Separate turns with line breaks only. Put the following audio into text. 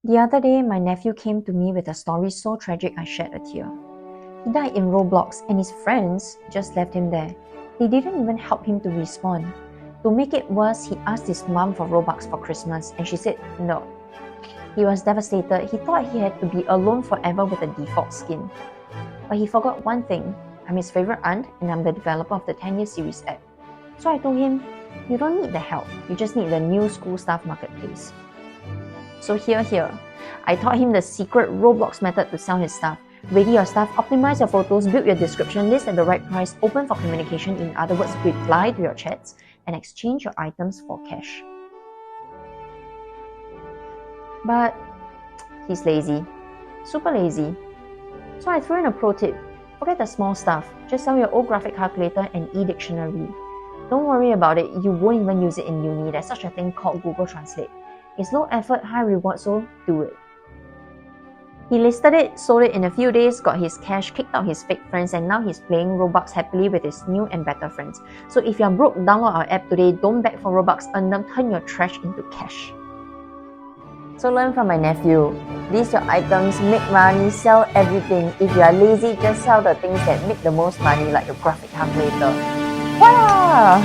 The other day, my nephew came to me with a story so tragic I shed a tear. He died in Roblox and his friends just left him there. They didn't even help him to respawn. To make it worse, he asked his mom for Robux for Christmas and she said no. He was devastated. He thought he had to be alone forever with a default skin. But he forgot one thing. I'm his favorite aunt and I'm the developer of the 10-year series app. So I told him, you don't need the help, you just need the new school staff marketplace. So here, I taught him the secret Roblox method to sell his stuff. Ready your stuff, optimize your photos, build your description, list at the right price, open for communication, in other words, reply to your chats, and exchange your items for cash. But he's lazy, super lazy. So I threw in a pro tip. Forget the small stuff, just sell your old graphic calculator and e-dictionary. Don't worry about it, you won't even use it in uni. There's such a thing called Google Translate. It's low effort, high reward, so do it. He listed it, sold it in a few days, got his cash, kicked out his fake friends, and now he's playing Robux happily with his new and better friends. So if you're broke, download our app today, don't beg for Robux, earn them, turn your trash into cash. So learn from my nephew. List your items, make money, sell everything. If you are lazy, just sell the things that make the most money, like your graphic calculator. Voila!